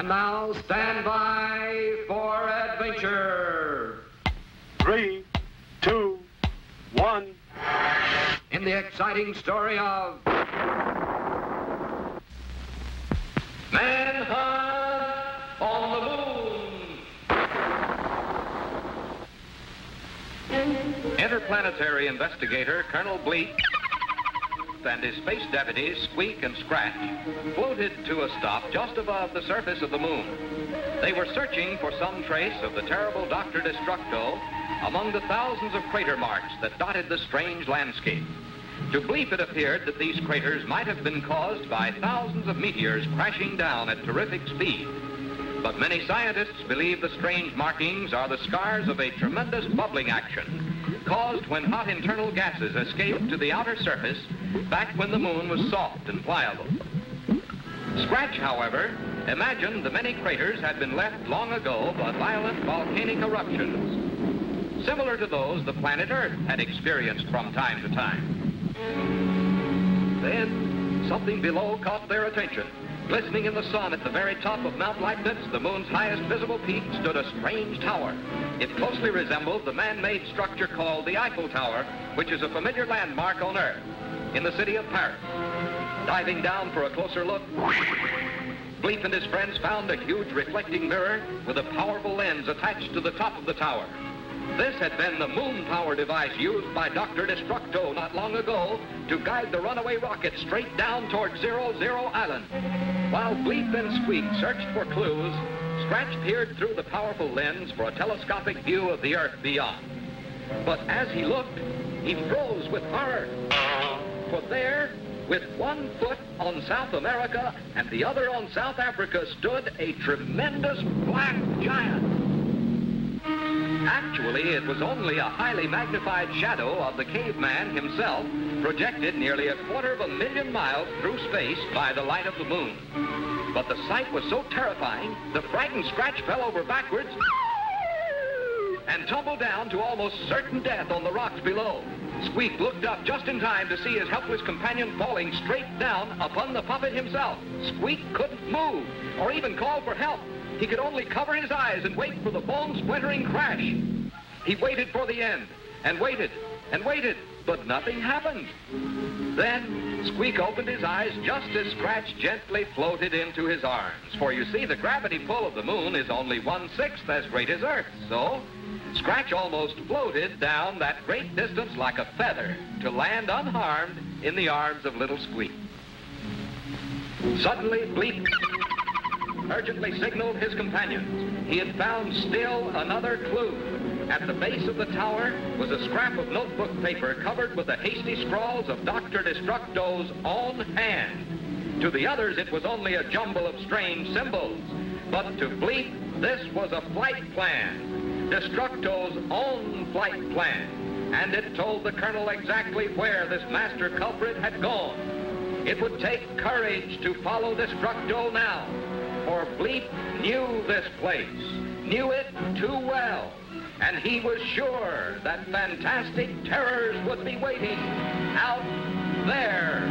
And now stand by for adventure. 3, 2, 1. In the exciting story of Manhunt on the Moon. Interplanetary investigator Colonel Bleep and his space deputies, Squeak and Scratch, floated to a stop just above the surface of the moon. They were searching for some trace of the terrible Dr. Destructo among the thousands of crater marks that dotted the strange landscape. To Bleep, it appeared that these craters might have been caused by thousands of meteors crashing down at terrific speed. But many scientists believe the strange markings are the scars of a tremendous bubbling action caused when hot internal gases escaped to the outer surface back when the moon was soft and pliable. Scratch, however, imagined the many craters had been left long ago by violent volcanic eruptions, similar to those the planet Earth had experienced from time to time. Then something below caught their attention. Glistening in the sun at the very top of Mount Leibniz, the moon's highest visible peak, stood a strange tower. It closely resembled the man-made structure called the Eiffel Tower, which is a familiar landmark on Earth, in the city of Paris. Diving down for a closer look, Bleep and his friends found a huge reflecting mirror with a powerful lens attached to the top of the tower. This had been the moon power device used by Dr. Destructo not long ago to guide the runaway rocket straight down toward 00 Island. While Bleep and Squeak searched for clues, Scratch peered through the powerful lens for a telescopic view of the Earth beyond. But as he looked, he froze with horror. For there, with one foot on South America and the other on South Africa, stood a tremendous black giant. Actually, it was only a highly magnified shadow of the caveman himself, projected nearly 250,000 miles through space by the light of the moon. But the sight was so terrifying, the frightened Scratch fell over backwards and tumbled down to almost certain death on the rocks below. Squeak looked up just in time to see his helpless companion falling straight down upon the puppet himself. Squeak couldn't move or even call for help. He could only cover his eyes and wait for the bone-splintering crash. He waited for the end, and waited, and waited, but nothing happened. Then Squeak opened his eyes just as Scratch gently floated into his arms. For you see, the gravity pull of the moon is only 1/6 as great as Earth, so Scratch almost floated down that great distance like a feather to land unharmed in the arms of little Squeak. Suddenly, Bleep urgently signaled his companions. He had found still another clue. At the base of the tower was a scrap of notebook paper covered with the hasty scrawls of Dr. Destructo's own hand. To the others, it was only a jumble of strange symbols. But to Bleep, this was a flight plan, Destructo's own flight plan. And it told the colonel exactly where this master culprit had gone. It would take courage to follow Destructo now. For Bleep knew this place, knew it too well, and he was sure that fantastic terrors would be waiting out there.